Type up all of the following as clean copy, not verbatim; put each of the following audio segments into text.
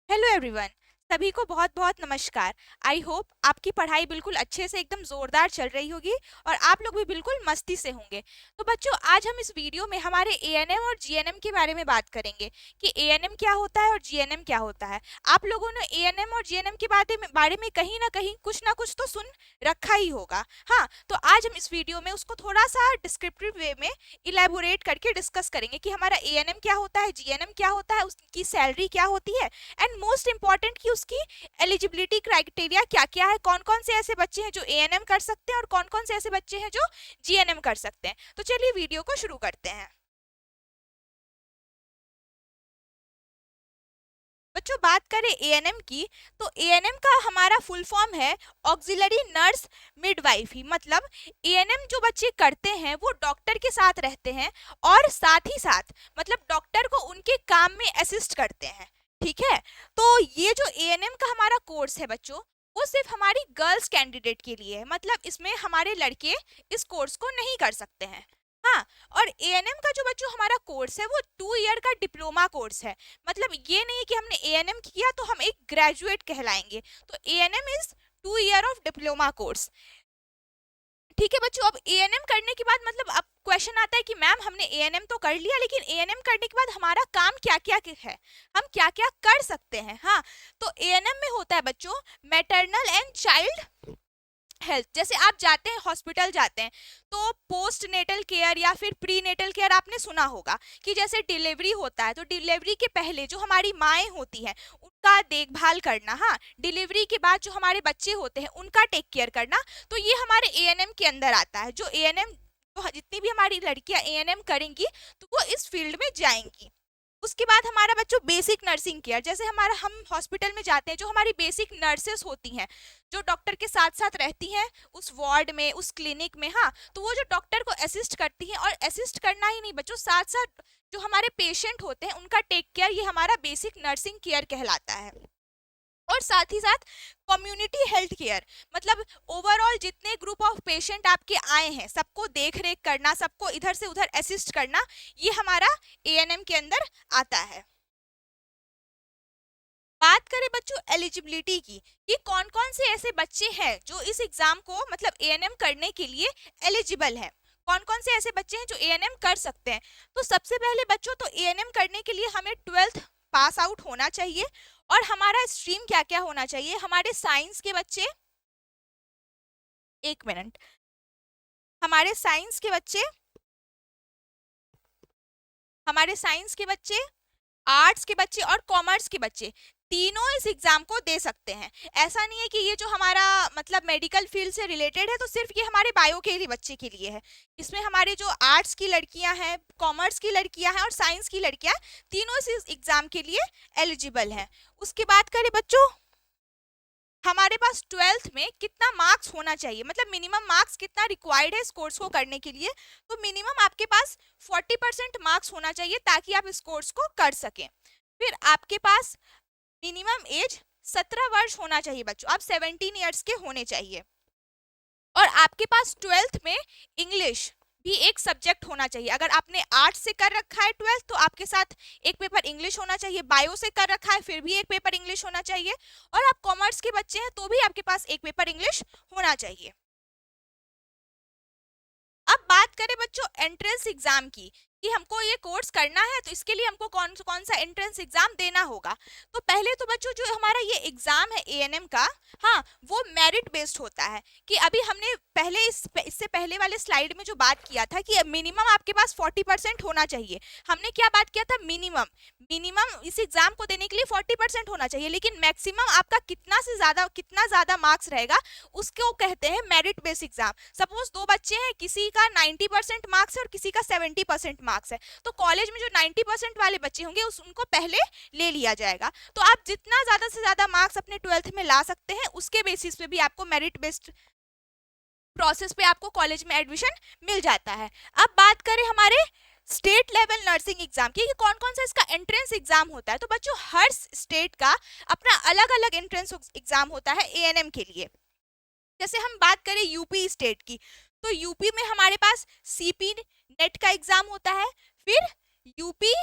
Hello everyone. सभी को बहुत बहुत नमस्कार। आई होप आपकी पढ़ाई बिल्कुल अच्छे से एकदम जोरदार चल रही होगी और आप लोग भी बिल्कुल मस्ती से होंगे। तो बच्चों, आज हम इस वीडियो में हमारे एएनएम और जीएनएम के बारे में बात करेंगे कि एएनएम क्या होता है और जीएनएम क्या होता है। आप लोगों ने एएनएम और जीएनएम के बारे में कहीं ना कुछ तो सुन रखा ही होगा। हाँ, तो आज हम इस वीडियो में उसको थोड़ा सा डिस्क्रिप्टिव वे में इलेबोरेट करके डिस्कस करेंगे कि हमारा एएनएम क्या होता है, जीएनएम क्या होता है, उसकी सैलरी क्या होती है, एंड मोस्ट इंपॉर्टेंट कि उसकी एलिजिबिलिटी क्राइटेरिया क्या क्या है, कौन कौन से ऐसे बच्चे हैं जो एएनएम कर सकते हैं और कौन कौन से ऐसे बच्चे हैं जो जीएनएम कर सकते हैं। तो चलिए वीडियो को शुरू करते हैं। बच्चों, बात करें एएनएम की, तो एएनएम का हमारा फुल फॉर्म है ऑक्सिलरी नर्स मिडवाइफरी। मतलब एएनएम जो बच्चे करते हैं वो डॉक्टर के साथ रहते हैं और साथ ही साथ मतलब डॉक्टर को उनके काम में असिस्ट करते हैं। ठीक है, तो ये जो एएनएम का हमारा कोर्स है बच्चों, वो सिर्फ हमारी गर्ल्स कैंडिडेट के लिए है। मतलब इसमें हमारे लड़के इस कोर्स को नहीं कर सकते हैं। हाँ, और एएनएम का जो बच्चों हमारा कोर्स है वो 2 ईयर का डिप्लोमा कोर्स है। मतलब ये नहीं कि हमने एएनएम किया तो हम एक ग्रेजुएट कहलाएंगे। तो ANM is 2 year of diploma course. ठीक है बच्चों, अब एएनएम करने के बाद मतलब अब क्वेश्चन आता है कि मैम हमने एएनएम तो कर लिया, लेकिन एएनएम करने के बाद हमारा काम क्या क्या है, हम क्या क्या कर सकते हैं। हाँ, तो एएनएम में होता है बच्चों मैटरनल एंड चाइल्ड हेल्थ। जैसे आप जाते हैं, हॉस्पिटल जाते हैं, तो पोस्ट नेटल केयर या फिर प्री नेटल केयर आपने सुना होगा कि जैसे डिलीवरी होता है तो डिलीवरी के पहले जो हमारी माएँ होती हैं उनका देखभाल करना। हाँ, डिलीवरी के बाद जो हमारे बच्चे होते हैं उनका टेक केयर करना, तो ये हमारे एएनएम के अंदर आता है। जो एएनएम, जितनी भी हमारी लड़कियां एएनएम करेंगी तो वो इस फील्ड में जाएंगी। उसके बाद हमारा बच्चों बेसिक नर्सिंग केयर। जैसे हमारा हम हॉस्पिटल में जाते हैं, जो हमारी बेसिक नर्सेस होती हैं जो डॉक्टर के साथ साथ रहती हैं उस वार्ड में, उस क्लिनिक में। हाँ, तो वो जो डॉक्टर को असिस्ट करती हैं, और असिस्ट करना ही नहीं बच्चों, साथ साथ जो हमारे पेशेंट होते हैं उनका टेक केयर, ये हमारा बेसिक नर्सिंग केयर कहलाता है। और साथ ही साथ कम्युनिटी हेल्थ केयर, मतलब ओवरऑल जितने ग्रुप ऑफ पेशेंट आपके आए हैं सबको देख रेख करना, सबको इधर से उधर असिस्ट करना, ये हमारा एएनएम के अंदर आता है। बात करें बच्चों एलिजिबिलिटी की कि कौन कौन से ऐसे बच्चे हैं जो इस एग्जाम को मतलब एएनएम करने के लिए एलिजिबल है, कौन कौन से ऐसे बच्चे हैं जो एएनएम कर सकते हैं। तो सबसे पहले बच्चों, तो एएनएम करने के लिए हमें 12th पास आउट होना चाहिए। और हमारा स्ट्रीम क्या क्या होना चाहिए, हमारे साइंस के बच्चे, एक मिनट, हमारे साइंस के बच्चे, हमारे साइंस के बच्चे, आर्ट्स के बच्चे और कॉमर्स के बच्चे तीनों इस एग्जाम को दे सकते हैं। ऐसा नहीं है कि ये जो हमारा मतलब मेडिकल फील्ड से रिलेटेड है तो सिर्फ ये हमारे बायो के ही बच्चे के लिए है। इसमें हमारे जो आर्ट्स की लड़कियां हैं, कॉमर्स की लड़कियां हैं और साइंस की लड़कियां हैं, तीनों इस एग्जाम के लिए एलिजिबल हैं। उसके बाद करें बच्चों, हमारे पास 12th में कितना मार्क्स होना चाहिए, मतलब मिनिमम मार्क्स कितना रिक्वायर्ड है इस कोर्स को करने के लिए। तो मिनिमम आपके पास 40% मार्क्स होना चाहिए ताकि आप इस कोर्स को कर सकें। फिर आपके पास मिनिमम एज 17 वर्ष होना चाहिए बच्चों, आप 17 ईयर्स के होने चाहिए। और आपके पास 12th में इंग्लिश भी एक सब्जेक्ट होना चाहिए। अगर आपने आर्ट्स से कर रखा है 12th तो आपके साथ एक पेपर इंग्लिश होना चाहिए, बायो से कर रखा है फिर भी एक पेपर इंग्लिश होना चाहिए, और आप कॉमर्स के बच्चे हैं तो भी आपके पास एक पेपर इंग्लिश होना चाहिए। अब बात करें बच्चों एंट्रेंस एग्जाम की कि हमको ये कोर्स करना है तो इसके लिए हमको कौन कौन सा एंट्रेंस एग्जाम देना होगा। तो पहले तो बच्चों जो हमारा ये एग्जाम है एएनएम का, हाँ, वो मेरिट बेस्ड होता है। कि अभी हमने पहले इससे पहले वाले स्लाइड में जो बात किया था कि मिनिमम आपके पास 40% होना चाहिए। हमने क्या बात किया था, मिनिमम मिनिमम इस एग्जाम को देने के लिए 40% होना चाहिए, लेकिन मैक्सिमम आपका कितना ज्यादा मार्क्स रहेगा उसको कहते हैं मेरिट बेस्ड एग्जाम। सपोज दो बच्चे हैं, किसी का 90% मार्क्स है और किसी का 70% मार्क्स है, तो कॉलेज में जो 90% वाले बच्चे होंगे उनको पहले ले लिया जाएगा। तो आप जितना ज्यादा से ज्यादा मार्क्स अपने 12th में ला सकते हैं उसके बेसिस पे भी आपको मेरिट बेस्ड प्रोसेस पे आपको कॉलेज में एडमिशन मिल जाता है। अब बात करें हमारे स्टेट लेवल नर्सिंग एग्जाम की कि कौन कौन सा इसका एंट्रेंस एग्जाम होता है। तो बच्चों हर स्टेट का अपना अलग अलग एंट्रेंस एग्जाम होता है एएनएम के लिए। जैसे हम बात करें यूपी स्टेट की, तो यूपी में हमारे पास सीपी नेट का एग्जाम होता है, फिर यूपी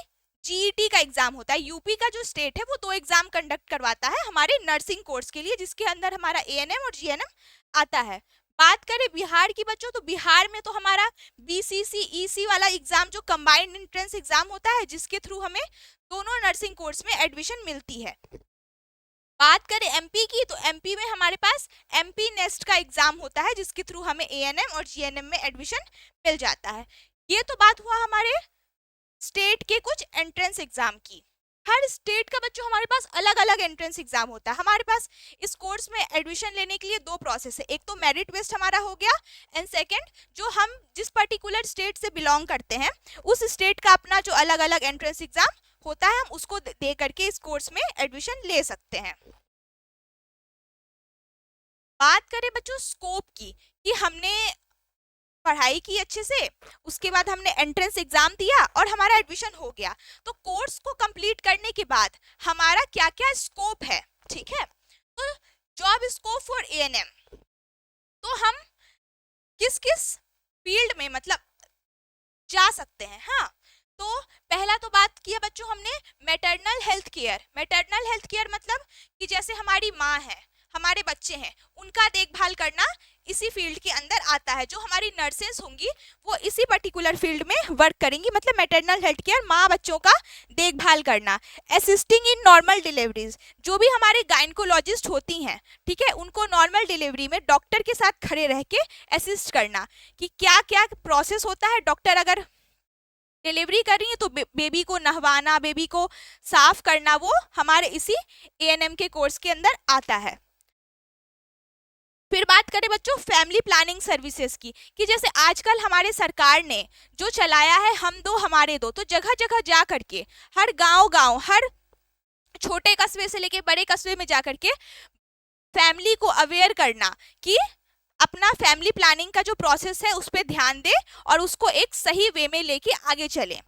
जीईटी का एग्जाम होता है। यूपी का जो स्टेट है वो 2 एग्जाम कंडक्ट करवाता है हमारे नर्सिंग कोर्स के लिए, जिसके अंदर हमारा एएनएम और जीएनएम आता है। बात करें बिहार की बच्चों, तो बिहार में तो हमारा बीसीसी ईसी वाला एग्जाम जो कंबाइंड एंट्रेंस एग्जाम होता है, जिसके थ्रू हमें दोनों नर्सिंग कोर्स में एडमिशन मिलती है। बात करें एमपी की, तो एमपी में हमारे पास एमपी नेस्ट का एग्जाम होता है, जिसके थ्रू हमें एएनएम और जीएनएम में एडमिशन मिल जाता है। ये तो बात हुआ हमारे स्टेट के कुछ एंट्रेंस एग्जाम की। हर स्टेट का बच्चों हमारे पास अलग अलग एंट्रेंस एग्जाम होता है। हमारे पास इस कोर्स में एडमिशन लेने के लिए 2 प्रोसेस है, एक तो मेरिट बेस्ड हमारा हो गया, एंड सेकंड जो हम जिस पर्टिकुलर स्टेट से बिलोंग करते हैं उस स्टेट का अपना जो अलग अलग एंट्रेंस एग्जाम होता है, हम उसको दे करके इस कोर्स में एडमिशन ले सकते हैं। बात करें बच्चों स्कोप की, कि हमने पढ़ाई की अच्छे से, उसके बाद हमने एंट्रेंस एग्जाम दिया और हमारा एडमिशन हो गया, तो कोर्स को कंप्लीट करने के बाद हमारा क्या क्या स्कोप है, ठीक है। तो जॉब स्कोप फॉर एएनएम, तो हम किस किस फील्ड में मतलब जा सकते हैं। हाँ, तो पहला तो बात किया बच्चों हमने maternal health care. Maternal health care मतलब कि जैसे हमारी माँ है, हमारे बच्चे हैं, उनका देखभाल करना इसी फील्ड के अंदर आता है। जो हमारी नर्सेस होंगी वो इसी पर्टिकुलर फील्ड में वर्क करेंगी, मतलब मैटरनल हेल्थ केयर, माँ बच्चों का देखभाल करना। असिस्टिंग इन नॉर्मल डिलीवरीज, जो भी हमारे गायनकोलॉजिस्ट होती हैं, ठीक है, उनको नॉर्मल डिलीवरी में डॉक्टर के साथ खड़े रह के असिस्ट करना कि क्या क्या प्रोसेस होता है। डॉक्टर अगर डिलीवरी कर रही है तो बेबी को नहवाना, बेबी को साफ करना, वो हमारे इसी एएनएम के कोर्स के अंदर आता है। फिर बात करें बच्चों फैमिली प्लानिंग सर्विसेज की, कि जैसे आजकल हमारे सरकार ने जो चलाया है हम दो हमारे दो, तो जगह जगह जा करके हर गांव हर छोटे कस्बे से लेके बड़े कस्बे में जा करके फैमिली को अवेयर करना कि अपना फैमिली प्लानिंग का जो प्रोसेस है उस पर ध्यान दे और उसको एक सही वे में लेके आगे चले।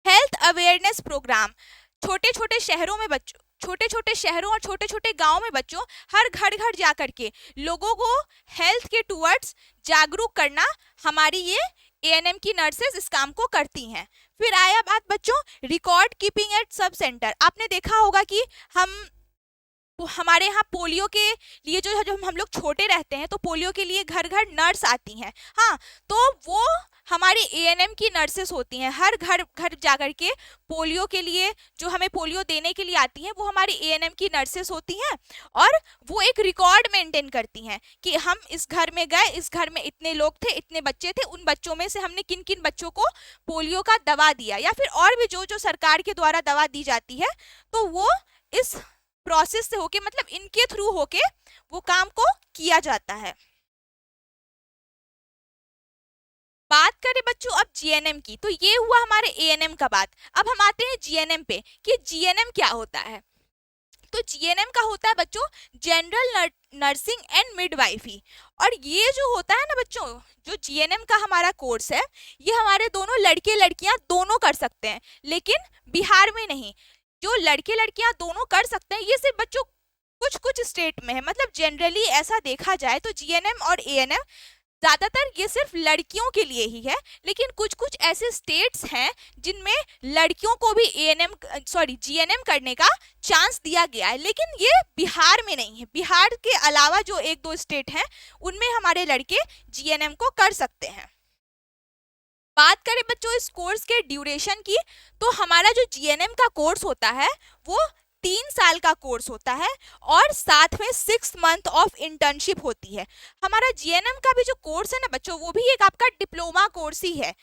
हेल्थ अवेयरनेस प्रोग्राम, छोटे छोटे शहरों में बच्चों, छोटे छोटे शहरों और छोटे छोटे गांव में बच्चों हर घर घर जा करके लोगों को हेल्थ के टुवर्ड्स जागरूक करना, हमारी ये एएनएम की नर्सेस इस काम को करती हैं। फिर आया बात बच्चों record keeping at sub centre. आपने देखा होगा कि हमारे यहाँ पोलियो के लिए जो हम लोग छोटे रहते हैं तो पोलियो के लिए घर घर नर्स आती हैं। हाँ, तो वो हमारे एएनएम की नर्सेस होती हैं, हर घर घर जाकर के पोलियो के लिए जो हमें पोलियो देने के लिए आती हैं वो हमारी एएनएम की नर्सेस होती हैं, और वो एक रिकॉर्ड मेंटेन करती हैं कि हम इस घर में गए, इस घर में इतने लोग थे, इतने बच्चे थे, उन बच्चों में से हमने किन किन बच्चों को पोलियो का दवा दिया, या फिर और भी जो जो सरकार के द्वारा दवा दी जाती है, तो वो इस प्रोसेस से होके मतलब इनके थ्रू होके वो काम को किया जाता है। बात करें बच्चों अब जीएनएम की, तो ये हुआ हमारे एएनएम का बात। अब हम आते हैं जीएनएम पे कि जीएनएम क्या होता है। तो जीएनएम का होता है बच्चों जनरल नर्सिंग एंड मिडवाइफरी, और ये जो होता है ना बच्चों, जो जीएनएम का हमारा कोर्स है ये हमारे दोनों लड़के लड़कियां दोनों कर सकते हैं, लेकिन बिहार में नहीं। जो लड़के लड़कियां दोनों कर सकते हैं ये सिर्फ बच्चों कुछ कुछ स्टेट में है, मतलब जनरली ऐसा देखा जाए तो जीएनएम और एएनएम ज्यादातर ये सिर्फ लड़कियों के लिए ही है, लेकिन कुछ कुछ ऐसे स्टेट्स हैं जिनमें लड़कियों को भी जीएनएम करने का चांस दिया गया है, लेकिन ये बिहार में नहीं है। बिहार के अलावा जो 1-2 स्टेट हैं उनमें हमारे लड़के जीएनएम को कर सकते हैं। बात करें बच्चों इस कोर्स के ड्यूरेशन की, तो हमारा जो जीएनएम का कोर्स होता है वो 3 साल का कोर्स होता है और साथ में 6 मंथ ऑफ इंटर्नशिप होती है। हमारा जीएनएम का भी जो कोर्स है ना बच्चों, वो भी एक आपका डिप्लोमा कोर्स ही है,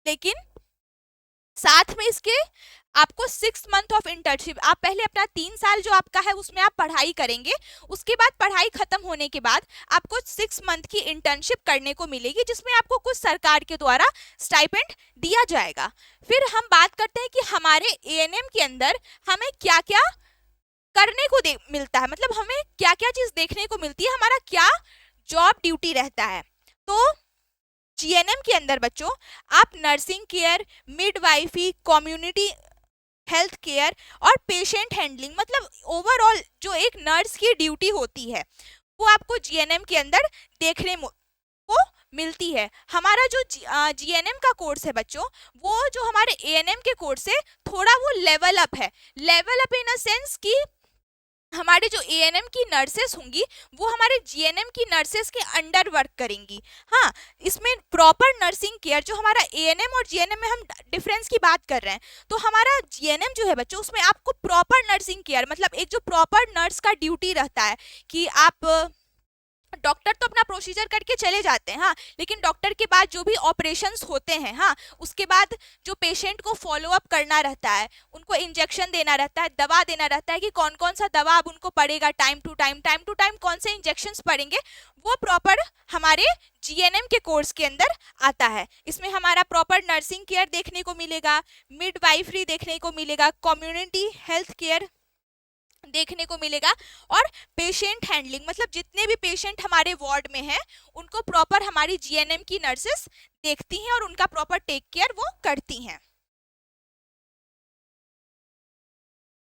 लेकिन साथ में इसके आपको 6 मंथ ऑफ इंटर्नशिप, आप पहले अपना 3 साल जो आपका है उसमें आप पढ़ाई करेंगे, उसके बाद पढ़ाई खत्म होने के बाद आपको 6 मंथ की इंटर्नशिप करने को मिलेगी, जिसमें आपको कुछ सरकार के द्वारा स्टाइपेंड दिया जाएगा। फिर हम बात करते हैं कि हमारे एएनएम के अंदर हमें क्या क्या करने को मिलता है, मतलब हमें क्या क्या चीज देखने को मिलती है, हमारा क्या जॉब ड्यूटी रहता है। तो जीएनएम के अंदर बच्चों आप nursing care, midwifery, community health care और पेशेंट हैंडलिंग, मतलब ओवरऑल जो एक नर्स की ड्यूटी होती है वो आपको जीएनएम के अंदर देखने को मिलती है। हमारा जो जीएनएम का कोर्स है बच्चों, वो जो हमारे एएनएम के कोर्स से थोड़ा वो लेवल अप है। Level up in a sense कि हमारे जो एएनएम की नर्सेस होंगी वो हमारे जीएनएम की नर्सेस के अंडर वर्क करेंगी। हाँ, इसमें प्रॉपर नर्सिंग केयर, जो हमारा एएनएम और जीएनएम में हम डिफरेंस की बात कर रहे हैं, तो हमारा जीएनएम जो है बच्चों, उसमें आपको प्रॉपर नर्सिंग केयर, मतलब एक जो प्रॉपर नर्स का ड्यूटी रहता है कि आप डॉक्टर तो अपना प्रोसीजर करके चले जाते हैं, हाँ, लेकिन डॉक्टर के बाद जो भी ऑपरेशंस होते हैं, हाँ, उसके बाद जो पेशेंट को फॉलो अप करना रहता है, उनको इंजेक्शन देना रहता है, दवा देना रहता है कि कौन कौन सा दवा अब उनको पड़ेगा टाइम टू टाइम कौन से इंजेक्शंस पड़ेंगे, वो प्रॉपर हमारे जीएनएम के कोर्स के अंदर आता है। इसमें हमारा प्रॉपर नर्सिंग केयर देखने को मिलेगा, मिडवाइफरी देखने को मिलेगा, कम्युनिटी हेल्थ केयर देखने को मिलेगा, और पेशेंट हैंडलिंग, मतलब जितने भी पेशेंट हमारे वार्ड में हैं उनको प्रॉपर हमारी जीएनएम की नर्सेस देखती हैं और उनका प्रॉपर टेक केयर वो करती हैं।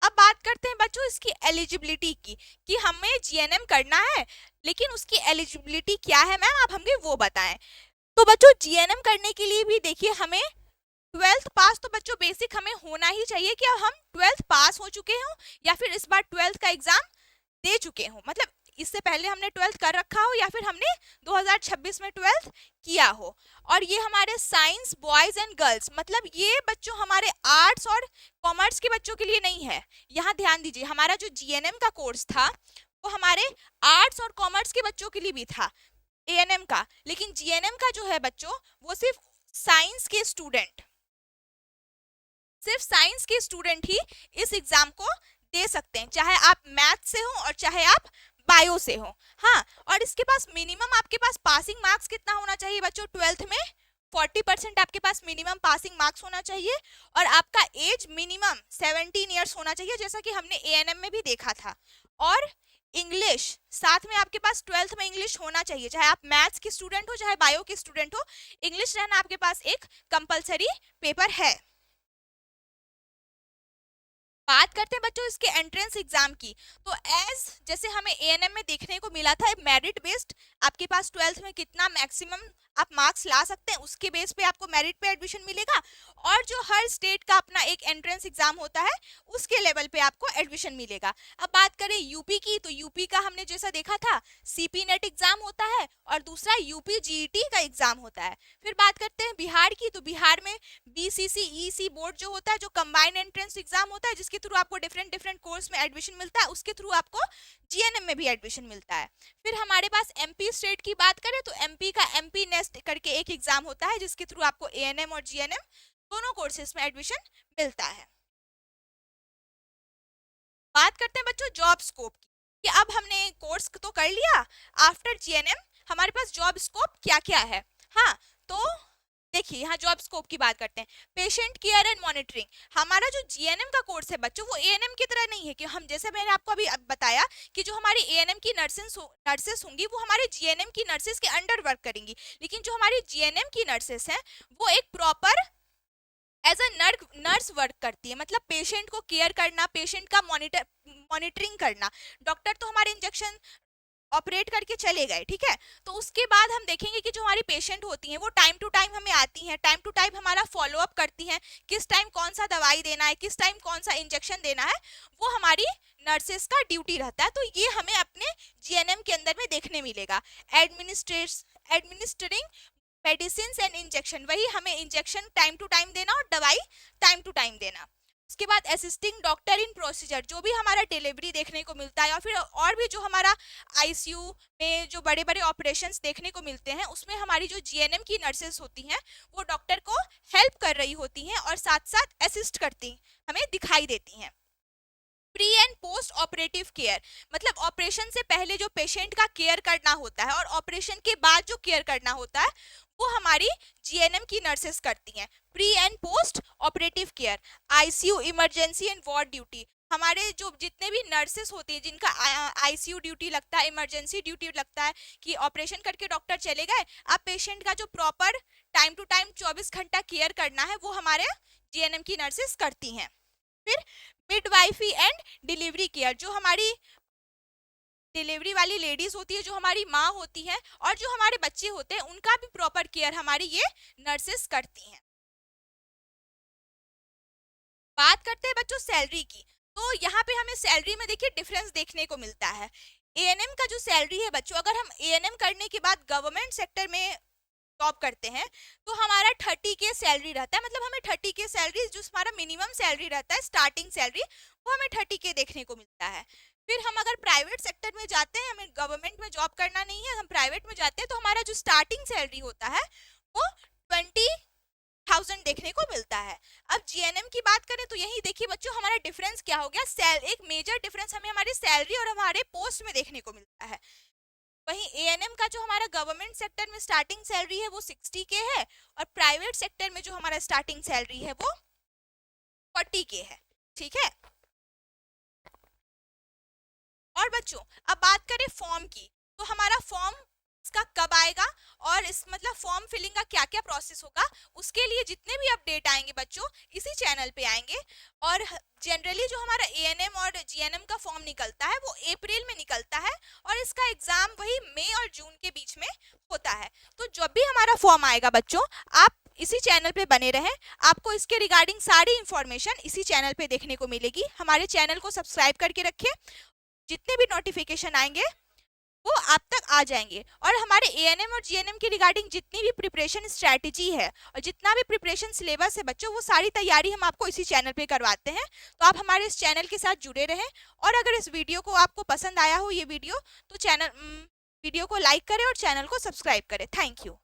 अब बात करते हैं बच्चों इसकी एलिजिबिलिटी की, कि हमें जीएनएम करना है लेकिन उसकी एलिजिबिलिटी क्या है मैम, आप हमें वो बताएं। तो बच्चों जीएनएम करने के लिए भी देखिए हमें 12th पास तो बच्चों बेसिक हमें होना ही चाहिए, कि हम 12th पास हो चुके हों या फिर इस बार 12th का एग्जाम दे चुके हों, मतलब इससे पहले हमने 12th कर रखा हो या फिर हमने 2026 में 12th किया हो। और ये हमारे साइंस बॉयज एंड गर्ल्स, मतलब ये बच्चों हमारे आर्ट्स और कॉमर्स के बच्चों के लिए नहीं है। यहाँ ध्यान दीजिए, हमारा जो जीएनएम का कोर्स था वो हमारे आर्ट्स और कॉमर्स के बच्चों के लिए भी था एएनएम का, लेकिन जीएनएम का जो है बच्चों वो सिर्फ साइंस के स्टूडेंट ही इस एग्जाम को दे सकते हैं, चाहे आप मैथ से हो और चाहे आप बायो से हो। हाँ, और इसके पास मिनिमम आपके पास पासिंग मार्क्स कितना होना चाहिए बच्चों, 12th में 40% आपके पास मिनिमम पासिंग मार्क्स होना चाहिए, और आपका एज मिनिमम 17 ईयर्स होना चाहिए, जैसा कि हमने एएनएम में भी देखा था। और इंग्लिश साथ में आपके पास 12th में इंग्लिश होना चाहिए, चाहे आप मैथ्स के स्टूडेंट हो चाहे बायो के स्टूडेंट हो, इंग्लिश रहना आपके पास एक कंपलसरी पेपर है। बात करते हैं बच्चों इसके एंट्रेंस एग्जाम की, तो एज जैसे हमें एएनएम में देखने को मिला था मेरिट बेस्ड, आपके पास 12th में कितना मैक्सिमम आप मार्क्स ला सकते हैं उसके बेस पे आपको मेरिट पे एडमिशन मिलेगा, और जो हर स्टेट का अपना एक एंट्रेंस एग्जाम होता है उसके लेवल पे आपको एडमिशन मिलेगा। अब बात करें यूपी की, तो यूपी का हमने जैसा देखा था सीपी नेट एग्जाम होता है और दूसरा यूपी जीईटी का एग्जाम होता है। फिर बात करते हैं बिहार की, तो बिहार में बीसीसीईसी बोर्ड जो होता है, जो कंबाइंड एंट्रेंस एग्जाम होता है, जिसके थ्रू आपको डिफरेंट कोर्स में एडमिशन मिलता है, उसके थ्रू आपको जीएनएम में भी एडमिशन मिलता है। फिर हमारे पास एमपी स्टेट की बात करें, तो एमपी का एमपी नेस्ट करके एक एग्जाम होता है, जिसके थ्रू आपको एएनएम और जीएनएम दोनों कोर्सेज में एडमिशन मिलता है। बात करते हैं बच्चों जॉब स्कोप की, कि अब हमने कोर्स तो कर लिया, आफ्टर जीएनएम हमारे पास जॉब स्कोप क्या क्या है। हाँ, तो देखिए यहाँ जॉब स्कोप की बात करते हैं। पेशेंट केयर एंड मॉनिटरिंग, हमारा जो जीएनएम का कोर्स है बच्चों वो एएनएम की तरह नहीं है, कि हम जैसे मैंने आपको अभी बताया कि जो हमारी एएनएम की नर्सेस होंगी वो हमारे जीएनएम की नर्सेस के अंडर वर्क करेंगी, लेकिन जो हमारी जीएनएम की नर्सेस हैं वो एक proper as a nurse work करती है, मतलब पेशेंट को केयर करना, पेशेंट का मॉनिटरिंग करना। डॉक्टर तो हमारे इंजेक्शन ऑपरेट करके चले गए, ठीक है, तो उसके बाद हम देखेंगे कि जो हमारी पेशेंट होती हैं वो टाइम टू टाइम हमें आती हैं, टाइम टू टाइम हमारा फॉलो अप करती हैं, किस टाइम कौन सा दवाई देना है, किस टाइम कौन सा इंजेक्शन देना है, वो हमारी नर्सेस का ड्यूटी रहता है। तो ये हमें अपने जीएनएम के अंदर में देखने मिलेगा। एडमिनिस्ट्रिंग मेडिसिन एंड इंजेक्शन, वही हमें इंजेक्शन टाइम टू टाइम देना और दवाई टाइम टू टाइम देना। उसके बाद असिस्टिंग डॉक्टर इन प्रोसीजर, जो भी हमारा डिलीवरी देखने को मिलता है, या फिर और भी जो हमारा आईसीयू में जो बड़े बड़े ऑपरेशंस देखने को मिलते हैं, उसमें हमारी जो जीएनएम की नर्सेस होती हैं वो डॉक्टर को हेल्प कर रही होती हैं और साथ साथ असिस्ट करती हमें दिखाई देती हैं। Pre and post operative care, मतलब ऑपरेशन से पहले जो पेशेंट का केयर करना होता है और ऑपरेशन के बाद जो केयर करना होता है वो हमारी जीएनएम की नर्सेस करती हैं। Pre and post operative care, ICU, emergency and ward duty, हमारे जो जितने भी नर्सेस होती हैं जिनका आईसीयू ड्यूटी लगता है, इमरजेंसी ड्यूटी लगता है, कि ऑपरेशन करके डॉक्टर चले गए, अब पेशेंट का जो प्रॉपर टाइम टू टाइम 24 घंटा केयर करना है वो हमारे जीएनएम की नर्सेस करती हैं। फिर मिडवाइफरी एंड डिलीवरी केयर, जो हमारी डिलीवरी वाली लेडीज होती है, जो हमारी माँ होती है, और जो हमारे बच्चे होते हैं, उनका भी प्रॉपर केयर हमारी ये नर्सेस करती हैं। बात करते हैं बच्चों सैलरी की। तो यहाँ पे हमें सैलरी में देखिए डिफरेंस देखने को मिलता है। एएनएम का जो सैलरी है बच्चों, अगर हम एएनएम करने के बाद गवर्नमेंट सेक्टर में जॉब करते हैं तो हमारा 30 के सैलरी रहता है, मतलब हमें 30 के सैलरी, जो हमारा मिनिमम सैलरी रहता है स्टार्टिंग सैलरी, वो हमें 30 के देखने को मिलता है। फिर हम अगर प्राइवेट सेक्टर में जाते हैं, हमें गवर्नमेंट में जॉब करना नहीं है, हम प्राइवेट में जाते हैं, तो हमारा जो स्टार्टिंग सैलरी होता है वो 20,000 देखने को मिलता है। अब जीएनएम की बात करें तो यही देखिए बच्चों हमारा डिफरेंस क्या हो गया, एक मेजर डिफरेंस हमें हमारी सैलरी और हमारे पोस्ट में देखने को मिलता है। वहीं एएनएम का जो हमारा गवर्नमेंट सेक्टर में स्टार्टिंग सैलरी है वो 60 के है, और प्राइवेट सेक्टर में जो हमारा स्टार्टिंग सैलरी है वो 40 के है। ठीक है। और बच्चों अब बात करें फॉर्म की, तो हमारा फॉर्म इसका कब आएगा और इस मतलब फॉर्म फिलिंग का क्या क्या प्रोसेस होगा, उसके लिए जितने भी अपडेट आएंगे बच्चों इसी चैनल पे आएंगे। और जनरली जो हमारा एएनएम और जीएनएम का फॉर्म निकलता है वो अप्रैल में निकलता है, और इसका एग्जाम वही मई और जून के बीच में होता है। तो जब भी हमारा फॉर्म आएगा बच्चों, आप इसी चैनल पे बने रहें, आपको इसके रिगार्डिंग सारी इंफॉर्मेशन इसी चैनल पे देखने को मिलेगी। हमारे चैनल को सब्सक्राइब करके रखें, जितने भी नोटिफिकेशन आएंगे वो आप तक आ जाएंगे। और हमारे एएनएम और जीएनएम की रिगार्डिंग जितनी भी प्रिपरेशन स्ट्रैटेजी है और जितना भी प्रिपरेशन सिलेबस है बच्चों, वो सारी तैयारी हम आपको इसी चैनल पे करवाते हैं। तो आप हमारे इस चैनल के साथ जुड़े रहें, और अगर इस वीडियो को आपको पसंद आया हो ये वीडियो, तो वीडियो को लाइक करें और चैनल को सब्सक्राइब करें। Thank you.